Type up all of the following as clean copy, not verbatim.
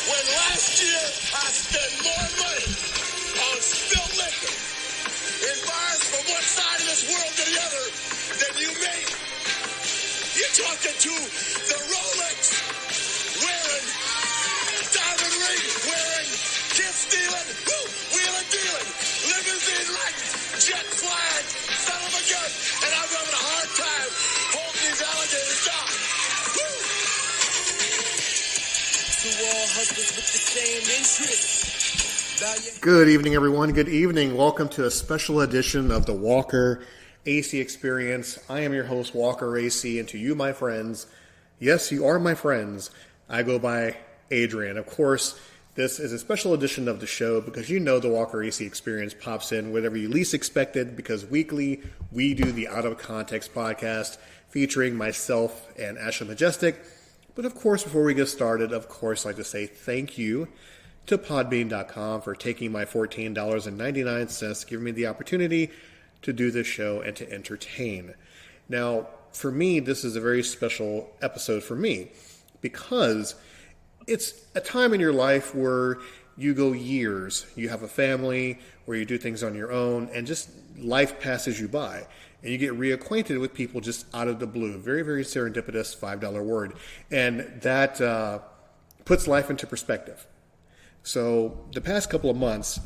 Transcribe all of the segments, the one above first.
when last year I spent more money on spilled liquor in bars from one side of this world to the other than you made. You're talking to the Rolex wearing, diamond ring wearing, kiss stealing, wheeling dealing, limousine riding, jet flying, son of a gun, and I'm having a hard time holding these alligators down. Woo! To all husbands with the same interests. Good evening, everyone. Good evening. Welcome to a special edition of the Walker AC Experience. I am your host, Walker AC, and to you, my friends, yes, you are my friends, I go by Adrian. Of course, this is a special edition of the show because you know the Walker AC Experience pops in whenever you least expect it, because weekly we do the Out of Context podcast featuring myself and Ashley Majestic. But of course, before we get started, I'd like to say thank you to Podbean.com for taking my $14.99, giving me the opportunity to do this show and to entertain. Now, for me, this is a very special episode for me because it's a time in your life where you go years, you have a family, where you do things on your own, and just life passes you by. And you get reacquainted with people just out of the blue. Very, very serendipitous $5 word. And that puts life into perspective. So the past couple of months,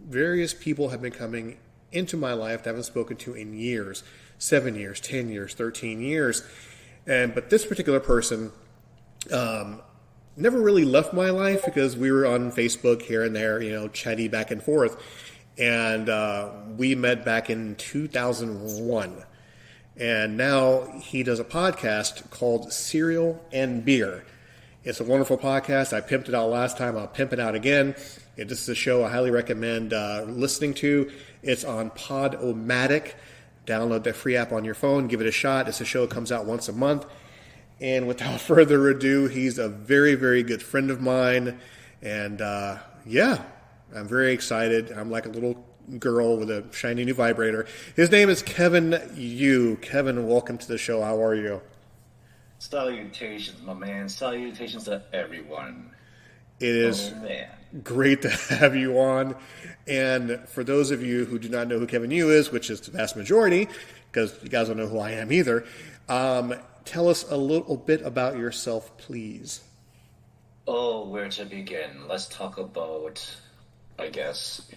various people have been coming into my life that I haven't spoken to in years, 7 years, 10 years, 13 years. But this particular person never really left my life because we were on Facebook here and there, chatty back and forth. And we met back in 2001. And now he does a podcast called Cereal and Beer. It's a wonderful podcast. I pimped it out last time. I'll pimp it out again. This is a show I highly recommend listening to. It's on Podomatic. Download that free app on your phone. Give it a shot. It's a show that comes out once a month. And without further ado, he's a very, very good friend of mine. And I'm very excited. I'm like a little girl with a shiny new vibrator. His name is Kevin Yu. Kevin, welcome to the show. How are you? Salutations, my man. Salutations to everyone. It is great to have you on. And for those of you who do not know who Kevin Yu is, which is the vast majority, because you guys don't know who I am either, tell us a little bit about yourself, please. Oh, where to begin? Let's talk about, I guess,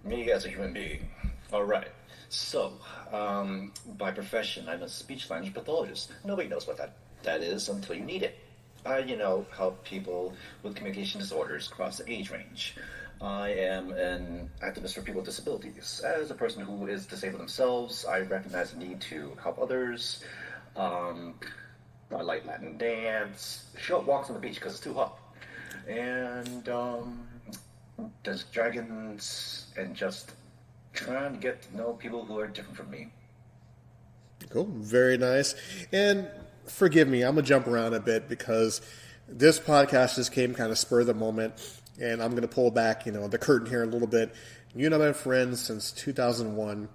me as a human being. All right. So, by profession, I'm a speech language pathologist. Nobody knows what that is until you need it. I, help people with communication disorders across the age range. I am an activist for people with disabilities. As a person who is disabled themselves, I recognize the need to help others. I like Latin dance, short walks on the beach because it's too hot. And there's dragons and just trying to get to know people who are different from me. Cool. Very nice. And forgive me, I'm going to jump around a bit because this podcast just came kind of spur of the moment, and I'm going to pull back, the curtain here a little bit. You and I have been friends since 2001,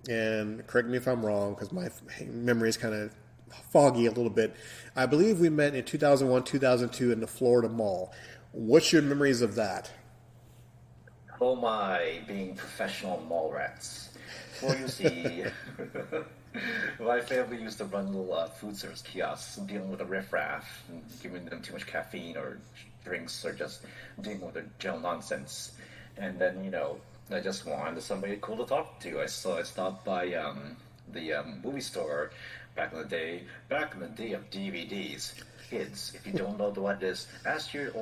and correct me if I'm wrong because my memory is kind of foggy a little bit. I believe we met in 2001, 2002 in the Florida Mall. What's your memories of that? Oh my, being professional mall rats. Well, you see, my family used to run little food service kiosks and dealing with the riffraff and giving them too much caffeine or drinks or just dealing with their general nonsense. And then, I just wanted somebody cool to talk to. So I stopped by the movie store back in the day of DVDs. Kids, if you don't know what it is, ask your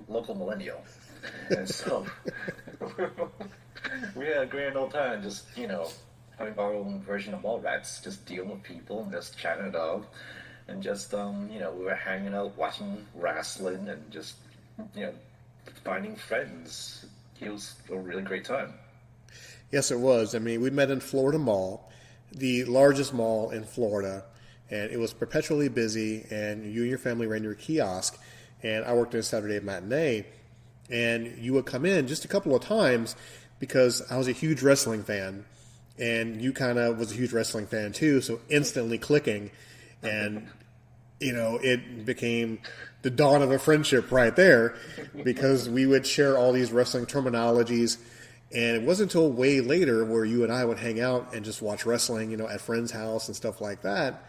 local millennial. And so we had a grand old time just, having our own version of mall rats, just dealing with people and just chatting it up. And just, we were hanging out, watching wrestling and just, finding friends. It was a really great time. Yes, it was. I mean, we met in Florida Mall, the largest mall in Florida, and it was perpetually busy, and you and your family ran your kiosk, and I worked in a Saturday matinee. And you would come in just a couple of times because I was a huge wrestling fan. And you kind of was a huge wrestling fan too. So instantly clicking. And, it became the dawn of a friendship right there, because we would share all these wrestling terminologies. And it wasn't until way later where you and I would hang out and just watch wrestling, at friends' house and stuff like that.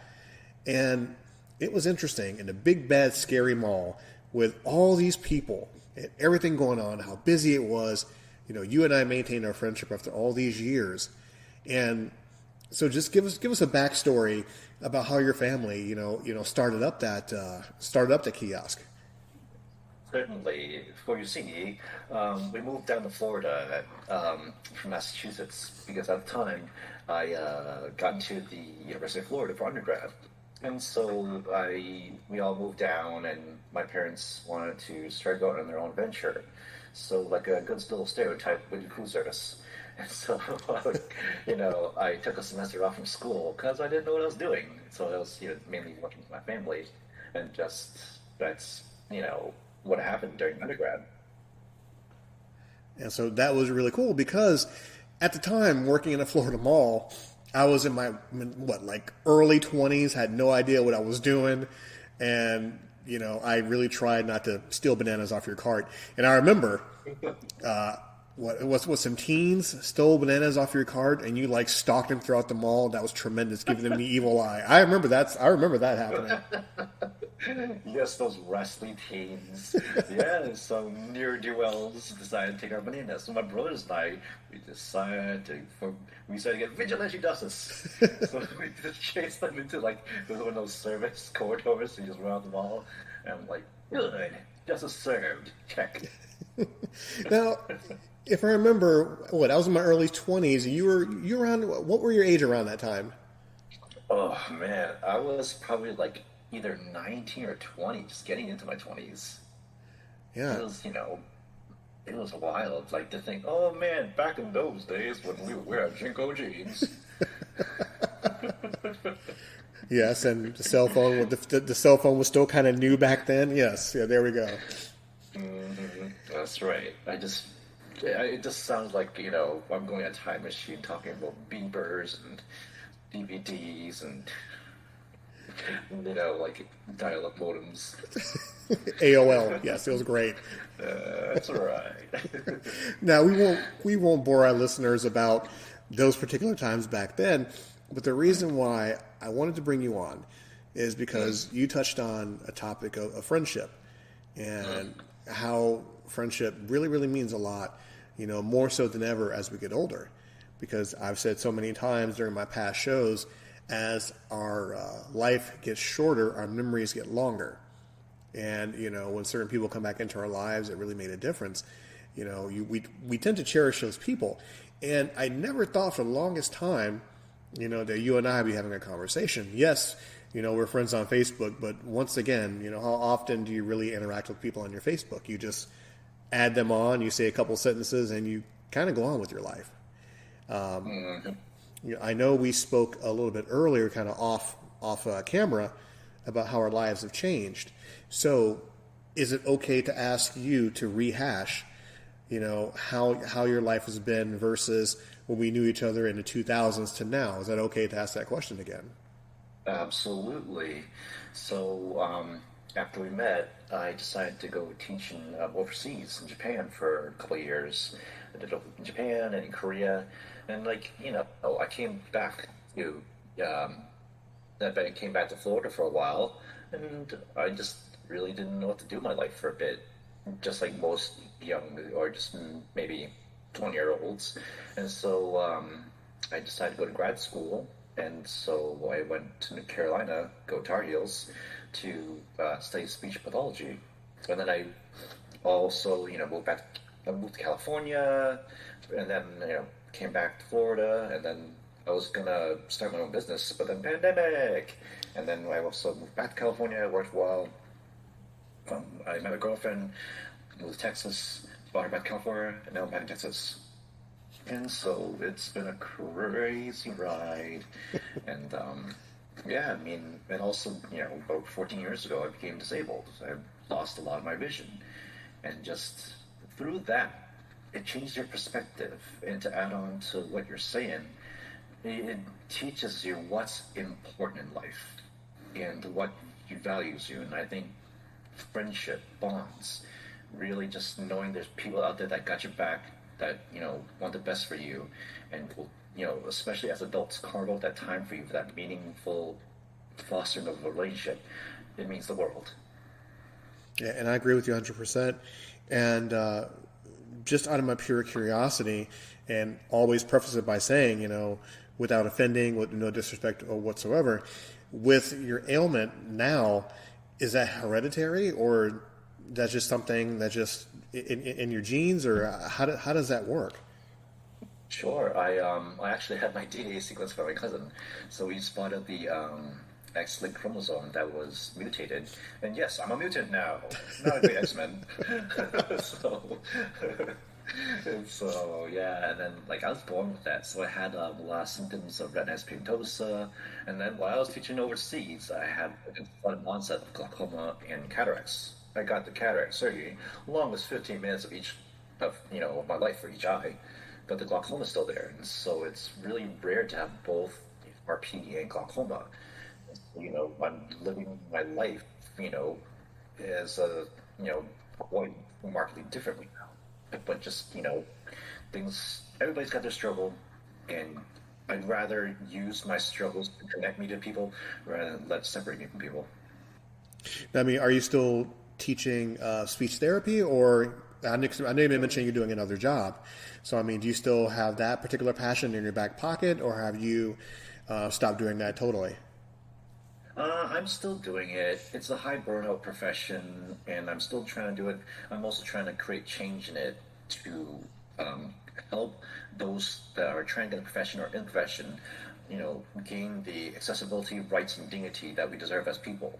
And it was interesting in a big, bad, scary mall with all these people and everything going on, how busy it was. You and I maintained our friendship after all these years. And so just give us a backstory about how your family, started up the kiosk. Certainly. For you see, we moved down to Florida from Massachusetts because at the time I got into the University of Florida for undergrad. And so we all moved down, and my parents wanted to start going on their own venture. So like a good little stereotype with food service. And so, I took a semester off from school because I didn't know what I was doing. So I was mainly working with my family, and that's what happened during undergrad. And so that was really cool because at the time, working in a Florida mall, I was in my, early 20s, had no idea what I was doing. And, I really tried not to steal bananas off your cart. And I remember, some teens stole bananas off your cart and you stalked them throughout the mall. That was tremendous, giving them the evil eye. I remember that happening. Yes, those wrestling teens. Yeah, some ne'er-do-wells decided to take our bananas. So my brothers and I, we decided to get vigilante justice. So we just chased them into one of those service corridors and just run out the mall. And I'm like, good, justice served. Check. Now, if I remember, I was in my early 20s. You were around. What were your age around that time? Oh man, I was probably either 19 or 20, just getting into my 20s. Yeah. It was wild, to think, oh man, back in those days when we would wear Jinko jeans. Yes, and the cell phone, the cell phone was still kind of new back then. Yes, yeah, there we go. Mm-hmm. That's right. It just sounds like, I'm going on a time machine talking about beepers and DVDs and dial-up modems. AOL, yes, it was great. That's right. Now we won't bore our listeners about those particular times back then, but the reason why I wanted to bring you on is because you touched on a topic of friendship and how friendship really, really means a lot, more so than ever as we get older. Because I've said so many times during my past shows, as our life gets shorter, our memories get longer. And, when certain people come back into our lives, it really made a difference. We tend to cherish those people. And I never thought for the longest time, that you and I would be having a conversation. Yes, we're friends on Facebook, but once again, how often do you really interact with people on your Facebook? You just add them on, you say a couple sentences, and you kind of go on with your life. I know we spoke a little bit earlier, kind of off camera, about how our lives have changed. So, is it okay to ask you to rehash, how your life has been versus when we knew each other in the 2000s to now? Is that okay to ask that question again? Absolutely. So, after we met, I decided to go teaching overseas in Japan for a couple of years. I did it in Japan and in Korea. And I came back to I came back to Florida for a while, and I just really didn't know what to do in my life for a bit, just like most young or just maybe 20-year-olds. And so I decided to go to grad school, and so I went to North Carolina, go Tar Heels, to study speech pathology. And then I also moved to California, and then came back to Florida, and then I was gonna start my own business, but then pandemic, and then I also moved back to California, worked for a while. I met a girlfriend, moved to Texas, brought her back to California, and now I'm back in Texas. And so it's been a crazy ride, and and also about 14 years ago I became disabled. I lost a lot of my vision, and just through that, it changed your perspective. And to add on to what you're saying, it teaches you what's important in life and what values you. And I think friendship bonds. Really, just knowing there's people out there that got your back, that want the best for you, and will, especially as adults, carve out that time for you for that meaningful fostering of a relationship. It means the world. Yeah, and I agree with you 100%. And just out of my pure curiosity, and always preface it by saying, without offending, with no disrespect whatsoever, with your ailment now, is that hereditary, or that's just something that just in your genes, or how does that work? Sure. I actually had my DNA sequence from my cousin, so we spotted the X-linked chromosome that was mutated, and yes, I'm a mutant now. Not a great X-Men. so, and so yeah, and then I was born with that, so I had a lot of symptoms of retinitis pigmentosa, and then while I was teaching overseas, I had a sudden onset of glaucoma and cataracts. I got the cataract surgery, along with 15 minutes of each of my life for each eye, but the glaucoma is still there, and so it's really rare to have both RP and glaucoma. I'm living my life, as quite remarkably differently now. But just, things, everybody's got their struggle, and I'd rather use my struggles to connect me to people rather than let separate me from people. I mean, are you still teaching speech therapy, or I know you mentioned you're doing another job. So, I mean, do you still have that particular passion in your back pocket, or have you stopped doing that totally? I'm still doing it. It's a high burnout profession, and I'm still trying to do it. I'm also trying to create change in it to help those that are trying to get a profession or in profession, gain the accessibility, rights, and dignity that we deserve as people.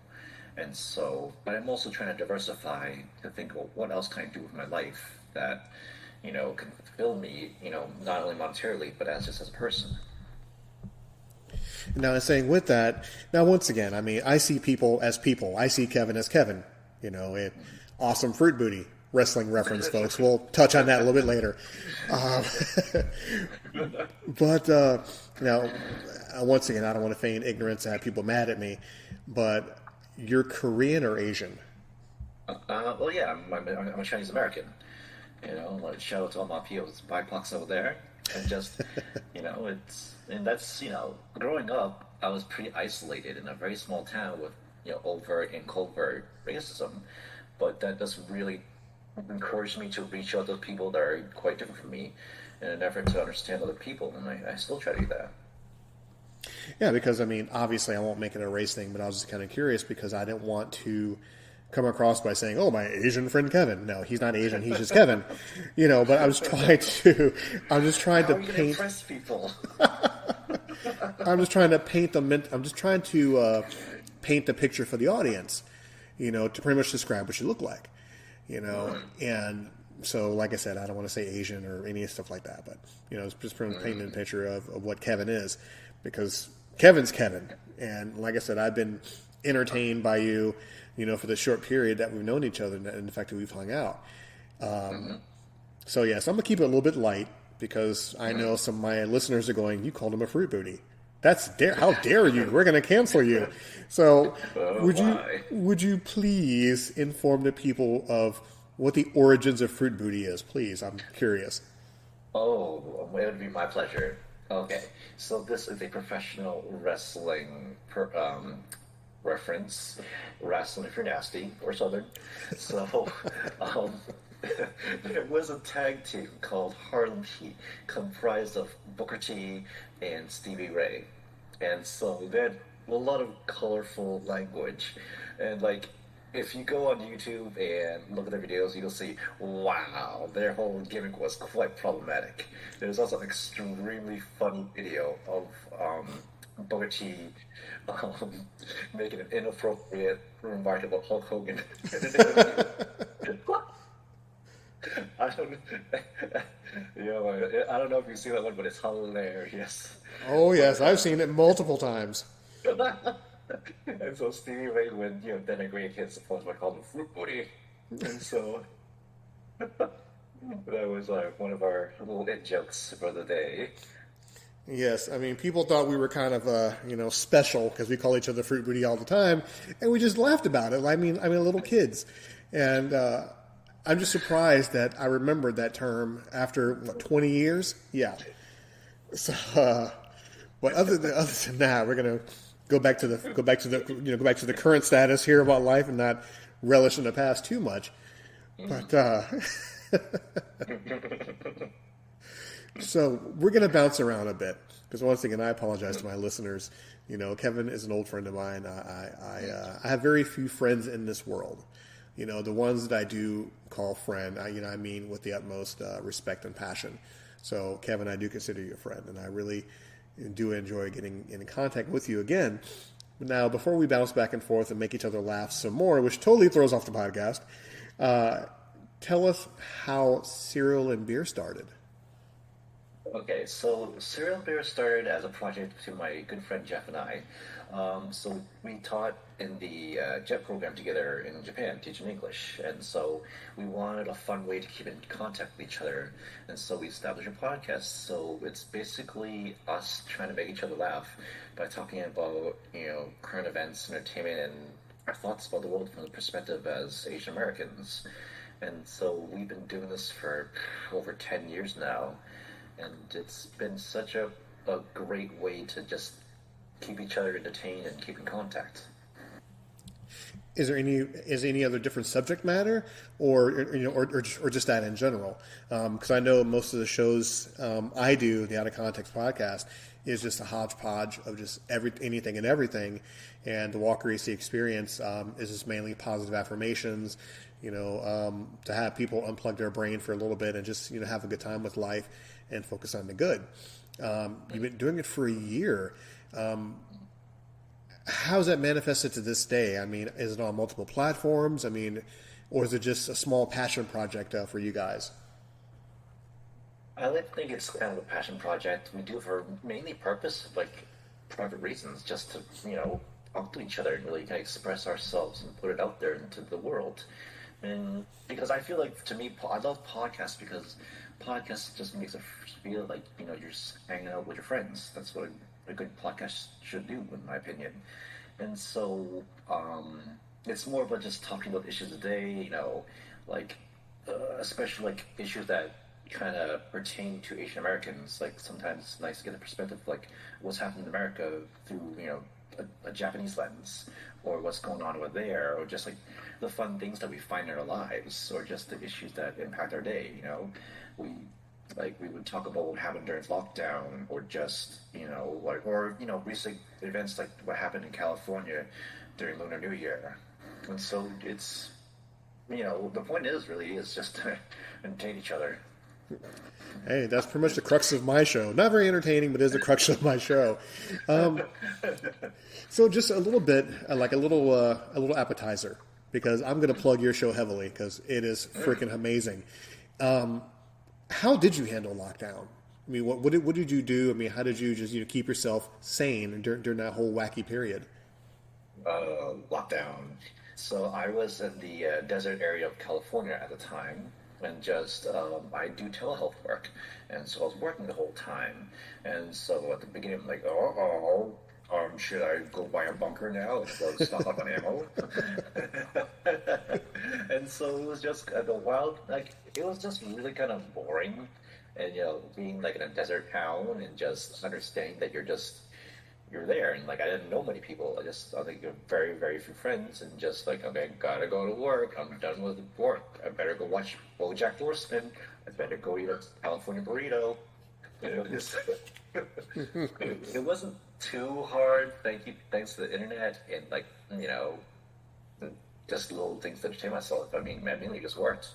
And so, but I'm also trying to diversify to think, well, what else can I do with my life that, can fulfill me, not only monetarily, but as just as a person. Now, I'm saying with that, now once again, I mean, I see people as people. I see Kevin as Kevin. It, awesome fruit booty wrestling reference, folks. We'll touch on that a little bit later. But now, once again, I don't want to feign ignorance and have people mad at me. But you're Korean or Asian? Well, yeah, I'm a Chinese American. Shout out to all my POs, BIPOCs over there, and just, and that's, growing up, I was pretty isolated in a very small town with, overt and covert racism, but that doesn't really encourage me to reach out to people that are quite different from me in an effort to understand other people, and I still try to do that. Yeah, because, I mean, obviously I won't make it a race thing, but I was just kind of curious because I didn't want to come across by saying, "Oh, my Asian friend Kevin." No, he's not Asian; he's just Kevin. But I'm just trying to paint. Impress people. I'm just trying to paint the picture for the audience. To pretty much describe what you look like. And so, like I said, I don't want to say Asian or any stuff like that, but it's just pretty much painting a picture of what Kevin is, because Kevin's Kevin, and like I said, I've been entertained by you. For the short period that we've known each other, and the fact that we've hung out. So, yes, I'm going to keep it a little bit light because I know some of my listeners are going, "You called him a fruit booty. How dare you? We're going to cancel you." So, would you please inform the people of what the origins of fruit booty is, please? I'm curious. Oh, it would be my pleasure. Okay, so this is a professional wrestling reference, wrestling if you're nasty or southern. So there was a tag team called Harlem Heat, comprised of Booker T and Stevie Ray, and so they had a lot of colorful language, and if you go on YouTube and look at their videos, you'll see, wow, their whole gimmick was quite problematic. There's also an extremely funny video of Booker T making an inappropriate remark about Hulk Hogan. I don't, I don't know if you've seen that one, but it's hilarious. Oh yes, I've seen it multiple times. And so Stevie Ray would, denigrate his supposed by calling him fruit booty, and so that was one of our little in jokes for the day. Yes, I mean, people thought we were kind of, special because we call each other fruit booty all the time, and we just laughed about it. I mean, little kids, and I'm just surprised that I remembered that term after 20 years. Yeah. So, but other than that, we're gonna go back to the current status here about life and not relish in the past too much. But so we're going to bounce around a bit because once again, I apologize to my listeners. Kevin is an old friend of mine. I have very few friends in this world. The ones that I do call friend, I mean with the utmost respect and passion. So, Kevin, I do consider you a friend, and I really do enjoy getting in contact with you again. Now, before we bounce back and forth and make each other laugh some more, which totally throws off the podcast, tell us how Cereal and Beer started. Okay, so Cereal Bear started as a project to my good friend Jeff and I. So we taught in the JET program together in Japan, teaching English. And so we wanted a fun way to keep in contact with each other. And so we established a podcast. So it's basically us trying to make each other laugh by talking about, current events, entertainment, and our thoughts about the world from the perspective as Asian Americans. And so we've been doing this for over 10 years now. And it's been such a great way to just keep each other entertained and keep in contact. Is there any other different subject matter, or just that in general? Because I know most of the shows I do, the Out of Context podcast, is just a hodgepodge of just anything and everything, and the Walker AC experience is just mainly positive affirmations. To have people unplug their brain for a little bit and just have a good time with life and focus on the good. You've been doing it for a year. How's that manifested to this day? I mean, is it on multiple platforms? I mean, or is it just a small passion project for you guys? I like to think it's kind of a passion project. We do it for mainly purpose, like private reasons, just to, talk to each other and really kind of express ourselves and put it out there into the world. And because I feel like, to me, I love podcasts because podcasts just makes it feel like, you're just hanging out with your friends. That's what a good podcast should do, in my opinion. And so it's more about just talking about issues of the day, especially like issues that kind of pertain to Asian Americans. Like sometimes it's nice to get a perspective of like what's happening in America through, a Japanese lens, or what's going on over there, or just like the fun things that we find in our lives, or just the issues that impact our day. We would talk about what happened during lockdown, or just recent events like what happened in California during Lunar New Year. And so it's the point is just to entertain each other. Hey, that's pretty much the crux of my show. Not very entertaining, but is the crux of my show. So just a little bit, like a little appetizer, because I'm going to plug your show heavily because it is freaking amazing. How did you handle lockdown? I mean, what did you do? I mean, how did you just keep yourself sane during that whole wacky period? Lockdown. So I was in the desert area of California at the time, and just I do telehealth work, and so I was working the whole time. And so at the beginning, I'm like, should I go buy a bunker now and stock up on ammo? And so it was just the wild, it was just really kind of boring, and being like in a desert town and just understanding that you're there, and I didn't know many people. I think very, very few friends, and just okay, gotta go to work. I'm done with work. I better go watch BoJack Horseman. I better go eat a California burrito. It wasn't too hard. Thanks to the internet and just little things to entertain myself. I mean, mainly just worked.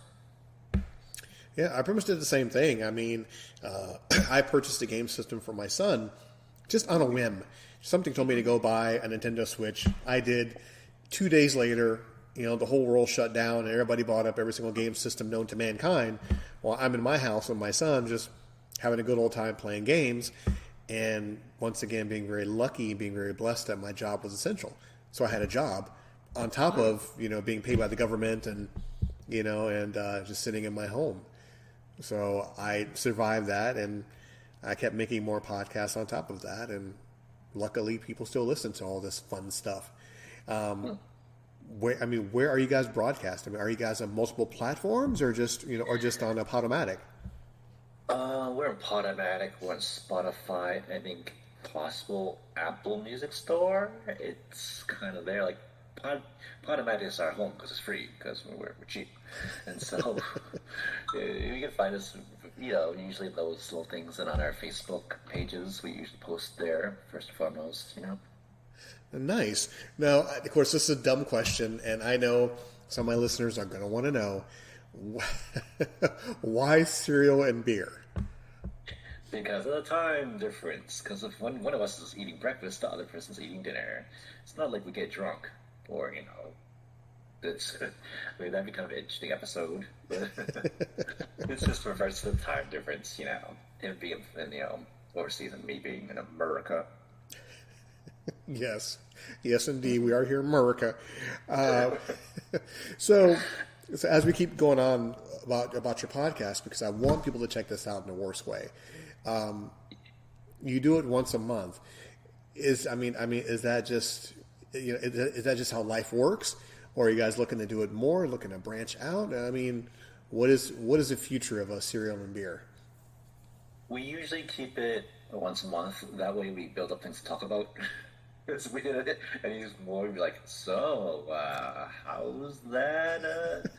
Yeah, I pretty much did the same thing. I mean, I purchased a game system for my son just on a whim. Something told me to go buy a Nintendo Switch. I did. 2 days later, the whole world shut down and everybody bought up every single game system known to mankind. Well, I'm in my house with my son just having a good old time playing games. And once again, being very lucky, being very blessed that my job was essential. So I had a job on top of, being paid by the government and just sitting in my home. So I survived that, and I kept making more podcasts on top of that, and luckily people still listen to all this fun stuff. Where are you guys broadcasting? Are you guys on multiple platforms, or just on a Podomatic? We're on Podomatic, we're on Spotify, I think possible Apple Music Store. It's kind of there. Like Podomatic is our home because it's free, because we're cheap, and so you can find us. Usually those little things, and on our Facebook pages, we usually post there first and foremost. Nice. Now, of course, this is a dumb question, and I know some of my listeners are going to want to know why cereal and beer. Because of the time difference. Because if one of us is eating breakfast, the other person's eating dinner. It's not like we get drunk, or that'd be kind of an interesting episode. It's just reverse to the time difference, him being overseas and me being in America. Yes, indeed, we are here in America. So as we keep going on about your podcast, because I want people to check this out in the worst way. You do it once a month. Is that just is that just how life works, or are you guys looking to do it more, looking to branch out? What is the future of a cereal and beer? We usually keep it once a month. That way, we build up things to talk about. Because we did it, and he's more like, so how's that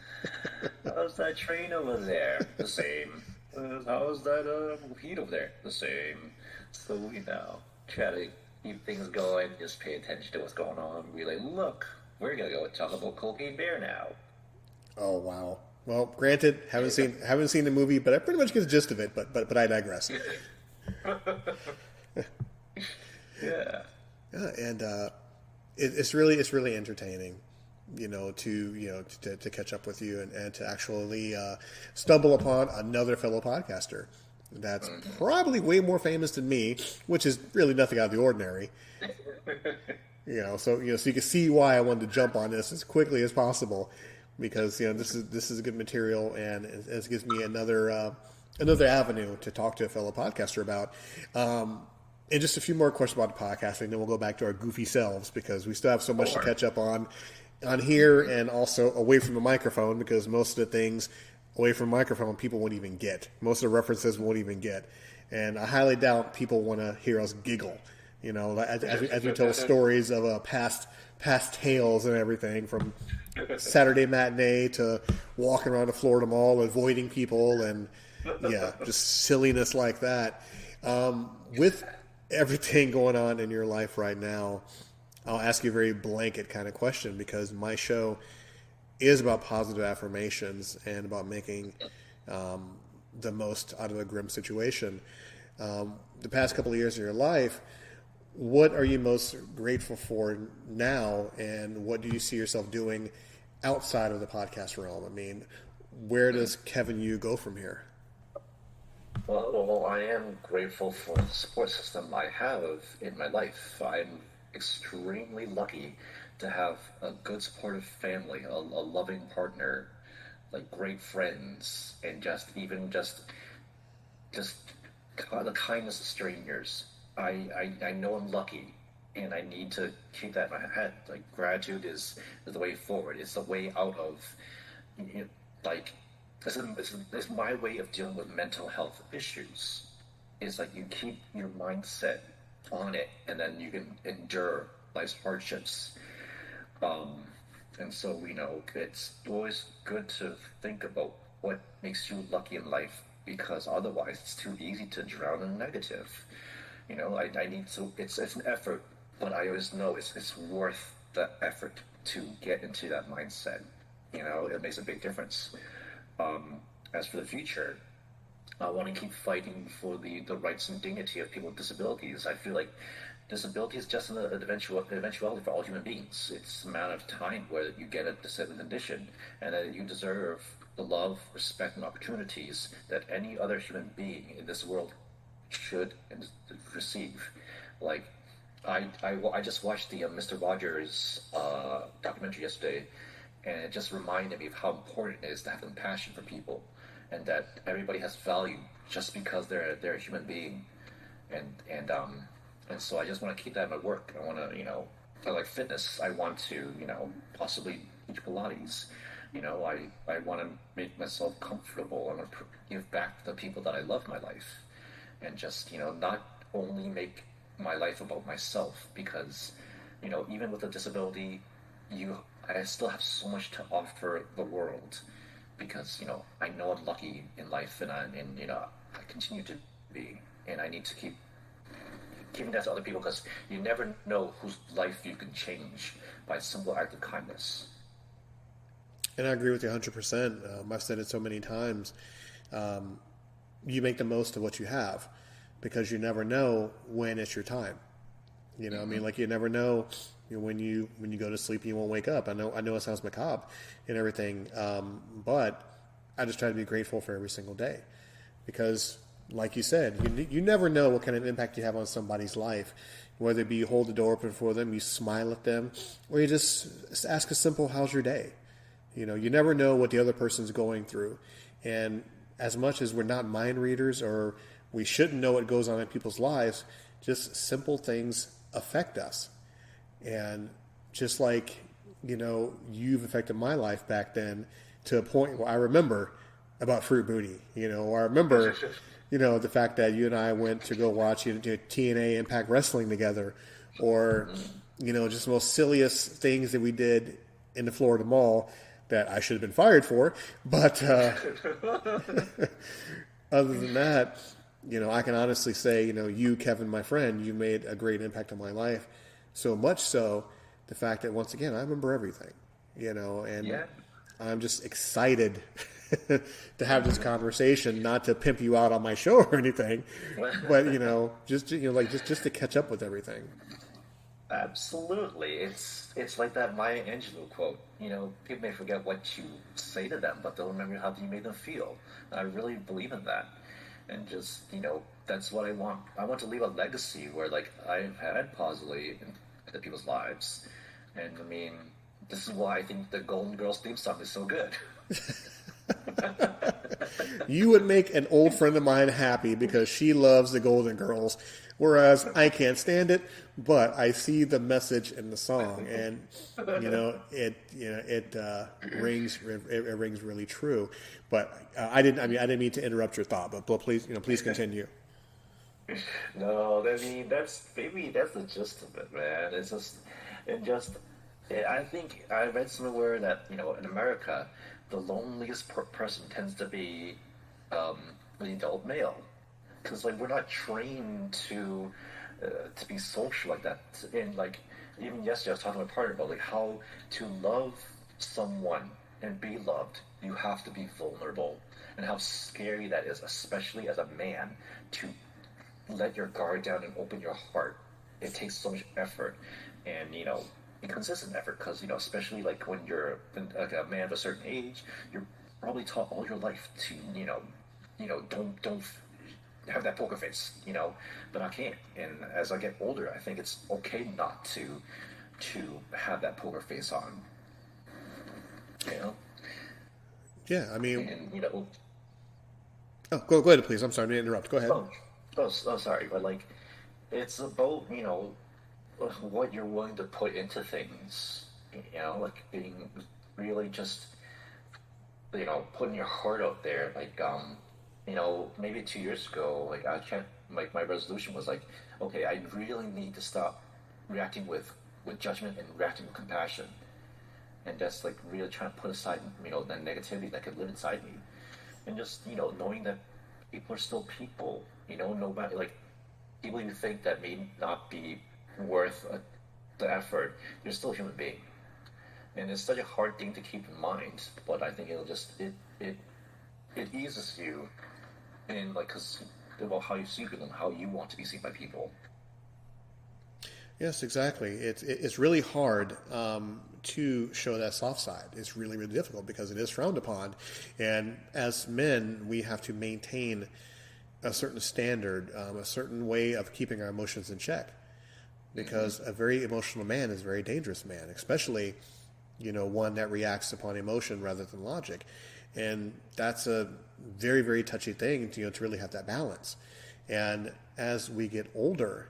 train over there? The same. How's that heat over there? The same. So we try to keep things going, just pay attention to what's going on. We're like, look, we're gonna go talk about Cocaine Bear now. Oh wow. Well, granted, haven't seen the movie, but I pretty much get the gist of it. But I digress. Yeah. And it's really entertaining, to catch up with you and to actually stumble upon another fellow podcaster that's probably way more famous than me, which is really nothing out of the ordinary. So you can see why I wanted to jump on this as quickly as possible, because this is good material, and it gives me another avenue to talk to a fellow podcaster about. And just a few more questions about the podcasting, then we'll go back to our goofy selves, because we still have so much to catch up on here, and also away from the microphone, because most of the things away from the microphone people won't even get. Most of the references won't even get. And I highly doubt people want to hear us giggle, as we tell stories of past tales and everything, from Saturday matinee to walking around the Florida Mall, avoiding people, and just silliness like that. With everything going on in your life right now, I'll ask you a very blanket kind of question, because my show is about positive affirmations and about making the most out of a grim situation. The past couple of years of your life, what are you most grateful for now, and what do you see yourself doing outside of the podcast realm? Where does Kevin Yu go from here? Well, I am grateful for the support system I have in my life. I'm extremely lucky to have a good supportive family, a loving partner, like great friends, and just the kindness of strangers. I know I'm lucky, and I need to keep that in my head. Like, gratitude is the way forward. It's the way out of, it's my way of dealing with mental health issues. It's like you keep your mindset on it, and then you can endure life's hardships. And so, it's always good to think about what makes you lucky in life, because otherwise it's too easy to drown in negative. I need to, it's an effort, but I always know it's worth the effort to get into that mindset. It makes a big difference. As for the future, I want to keep fighting for the rights and dignity of people with disabilities. I feel like disability is just an eventuality for all human beings. It's a matter of time where you get a disabling condition, and that you deserve the love, respect, and opportunities that any other human being in this world should receive. Like, I just watched the Mr. Rogers documentary yesterday, and it just reminded me of how important it is to have compassion for people. and that everybody has value just because they're a human being, and so I just want to keep that in my work. I want to, I like fitness. I want to, possibly teach Pilates. I want to make myself comfortable. I want to give back to the people that I love in my life, and just, not only make my life about myself, because, even with a disability, I still have so much to offer the world, because, I know I'm lucky in life, and I continue to be, and I need to keep giving that to other people, because you never know whose life you can change by a simple act of kindness. And I agree with you 100%. I've said it so many times. You make the most of what you have, because you never know when it's your time. I mean, like, you never know, when you go to sleep and you won't wake up. I know it sounds macabre and everything, but I just try to be grateful for every single day, because, like you said, you never know what kind of impact you have on somebody's life, whether it be you hold the door open for them, you smile at them, or you just ask a simple, how's your day? You never know what the other person's going through. And as much as we're not mind readers, or we shouldn't know what goes on in people's lives, just simple things affect us. And just like, you've affected my life back then, to a point where I remember about Fruit Booty, or I remember, the fact that you and I went to go watch TNA Impact Wrestling together, or, just the most silliest things that we did in the Florida Mall that I should have been fired for. But other than that, I can honestly say, you, Kevin, my friend, you made a great impact on my life. So much so, the fact that, once again, I remember everything, and yeah. I'm just excited to have this conversation, not to pimp you out on my show or anything, but, just to catch up with everything. Absolutely. It's like that Maya Angelou quote. People may forget what you say to them, but they'll remember how you made them feel. I really believe in that. And just, that's what I want. I want to leave a legacy where, like, I've had positively into people's lives. And, I mean, this is why I think the Golden Girls theme song is so good. You would make an old friend of mine happy, because she loves the Golden Girls, whereas I can't stand it, but I see the message in the song, and it rings really true. But I didn't mean to interrupt your thought, but please continue. No, I mean, that's the gist of it, man. I think I read somewhere that, in America, the loneliest person tends to be the adult male, because, like, we're not trained to be social like that. And, like, even yesterday I was talking to my partner about, like, how to love someone and be loved. You have to be vulnerable, and how scary that is, especially as a man, to let your guard down and open your heart. It takes so much effort, and consistent effort, because especially, like, when you're like a man of a certain age, you're probably taught all your life to don't have that poker face, but I can't. And as I get older, I think it's okay not to have that poker face on. Yeah, I mean, and oh, go ahead, please. I'm sorry to interrupt. Go ahead. Oh, sorry, but, like, it's about what you're willing to put into things, like being really just, putting your heart out there. Like, maybe 2 years ago, like, my resolution was like, okay, I really need to stop reacting with judgment and reacting with compassion. And just, like, really trying to put aside, the negativity that could live inside me. And just, knowing that people are still people, no matter, like, people you think that may not be worth the effort, you're still a human being. And it's such a hard thing to keep in mind, but I think it eases you in, like, cause about how you see people and how you want to be seen by people. Yes, exactly. It's really hard to show that soft side. It's really, really difficult, because it is frowned upon, and as men, we have to maintain a certain standard, a certain way of keeping our emotions in check. Because a very emotional man is a very dangerous man, especially, one that reacts upon emotion rather than logic. And that's a very, very touchy thing, to really have that balance. And as we get older,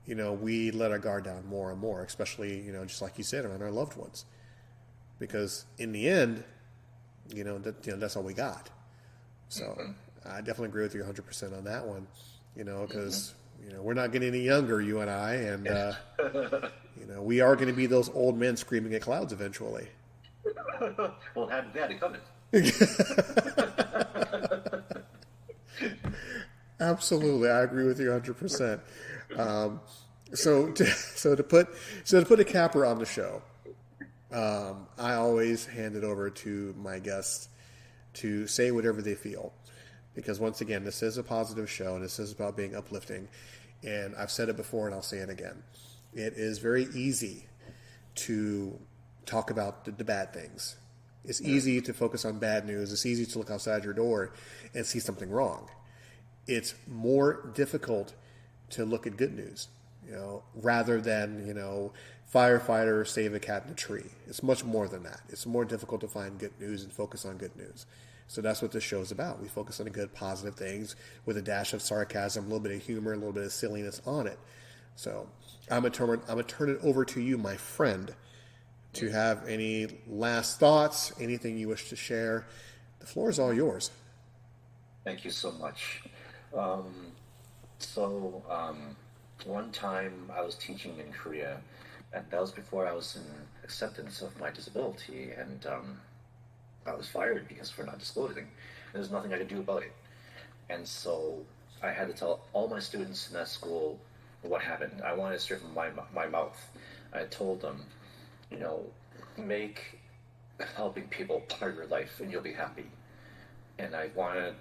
we let our guard down more and more, especially, just like you said, around our loved ones. Because in the end, that's all we got. So I definitely agree with you 100% on that one, because, we're not getting any younger, you and I, and, we are going to be those old men screaming at clouds eventually. Well, had it coming. Absolutely, I agree with you 100%. So to put a capper on the show, I always hand it over to my guests to say whatever they feel, because once again, this is a positive show and this is about being uplifting. And I've said it before and I'll say it again. It is very easy to talk about the bad things. It's easy to focus on bad news. It's easy to look outside your door and see something wrong. It's more difficult to look at good news, rather than, firefighter save a cat in a tree. It's much more than that. It's more difficult to find good news and focus on good news. So that's what this show is about. We focus on the good, positive things with a dash of sarcasm, a little bit of humor, a little bit of silliness on it. So I'm gonna turn it over to you, my friend, to have any last thoughts, anything you wish to share. The floor is all yours. Thank you so much. One time I was teaching in Korea, and that was before I was in acceptance of my disability, and I was fired because for not disclosing. There's nothing I could do about it. And so I had to tell all my students in that school what happened. I wanted to straight from my mouth. I told them, make helping people part of your life and you'll be happy. And I wanted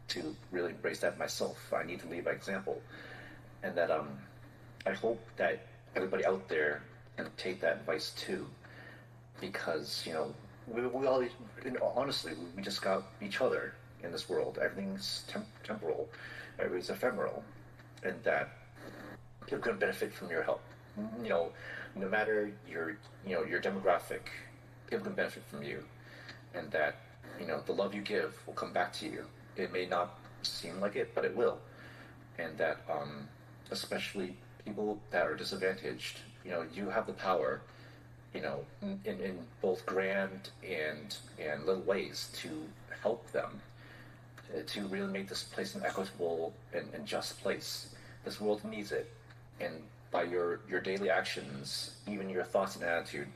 to really embrace that myself. I need to lead by example. And that I hope that everybody out there can take that advice too. Because, we all, honestly, we just got each other in this world. Everything's temporal, everything's ephemeral, and that people can benefit from your help. No matter your demographic, people can benefit from you, and that the love you give will come back to you. It may not seem like it, but it will, and that especially people that are disadvantaged, you have the power. In both grand and little ways to help them, to really make this place an equitable and just place. This world needs it, and by your daily actions, even your thoughts and attitude,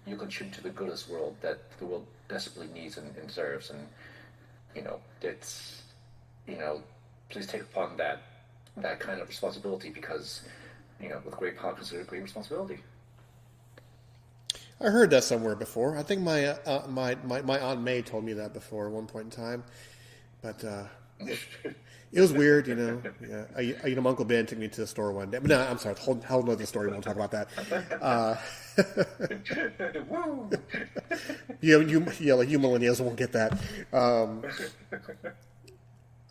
you contribute to the good of this world that the world desperately needs and deserves. And it's please take upon that kind of responsibility, because with great power comes great responsibility. I heard that somewhere before. I think my Aunt May told me that before at one point in time, but it was weird, Yeah, my Uncle Ben took me to the store one day. But no, I'm sorry. Hold another story. We won't talk about that. You millennials won't get that.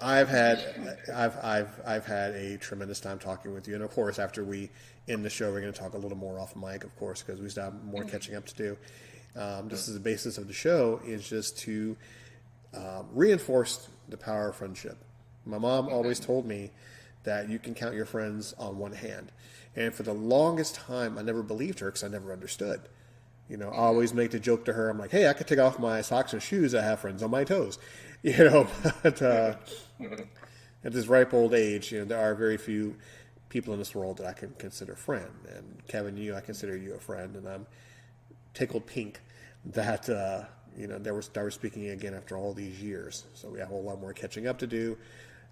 I've had a tremendous time talking with you, and of course, after we end the show, we're going to talk a little more off mic, of course, because we still have more catching up to do. This is the basis of the show, is just to reinforce the power of friendship. My mom always told me that you can count your friends on one hand, and for the longest time, I never believed her because I never understood. I always make the joke to her. I'm like, hey, I could take off my socks and shoes. I have friends on my toes. But at this ripe old age, there are very few people in this world that I can consider friend. And Kevin, I consider you a friend, and I'm tickled pink that that we're speaking again after all these years. So we have a whole lot more catching up to do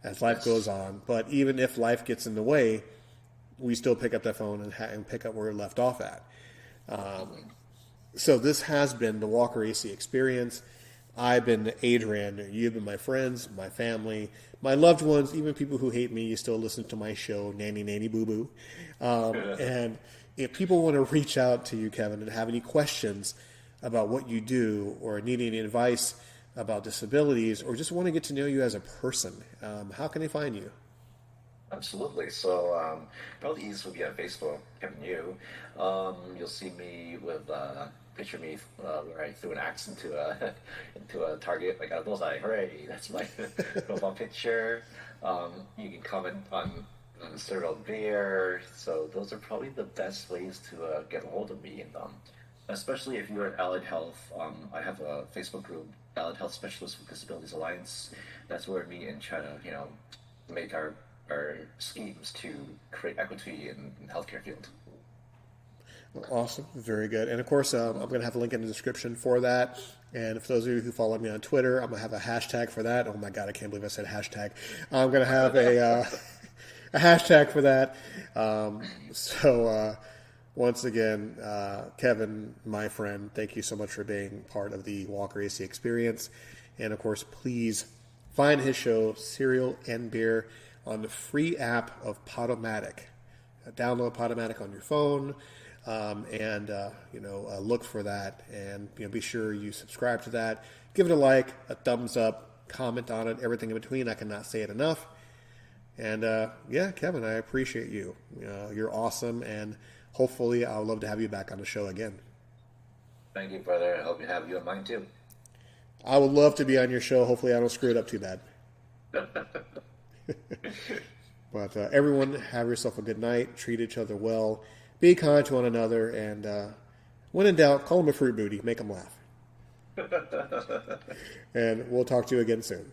as life goes on. But even if life gets in the way, we still pick up that phone and pick up where we left off at. So this has been the Walker AC Experience. I've been Adrian. You've been my friends, my family, my loved ones, even people who hate me. You still listen to my show, Nanny Nanny Boo Boo. And if people want to reach out to you, Kevin, and have any questions about what you do, or need any advice about disabilities, or just want to get to know you as a person, how can they find you? Absolutely. So probably easiest would be on Facebook, Kevin Yu. You'll see me with picture me where I threw an axe into a into a target. I got a bullseye. Hooray! That's my profile picture. You can comment on cereal beer. So those are probably the best ways to get a hold of me. And especially if you're at Allied Health, I have a Facebook group, Allied Health Specialists with Disabilities Alliance. That's where me and try to make our schemes to create equity in the healthcare field. Awesome. Very good. And of course, I'm going to have a link in the description for that. And for those of you who follow me on Twitter, I'm going to have a hashtag for that. Oh my God, I can't believe I said hashtag. I'm going to have a hashtag for that. Once again, Kevin, my friend, thank you so much for being part of the Walker AC experience. And of course, please find his show, Cereal and Beer, on the free app of Podomatic. Download Podomatic on your phone. Look for that, and be sure you subscribe to that. Give it a like, a thumbs up, comment on it, everything in between. I cannot say it enough. And Kevin, I appreciate you. You're awesome, and hopefully, I would love to have you back on the show again. Thank you, brother. I hope you have you on mine too. I would love to be on your show. Hopefully, I don't screw it up too bad. But everyone, have yourself a good night. Treat each other well. Be kind to one another, and when in doubt, call them a fruit booty. Make them laugh. And we'll talk to you again soon.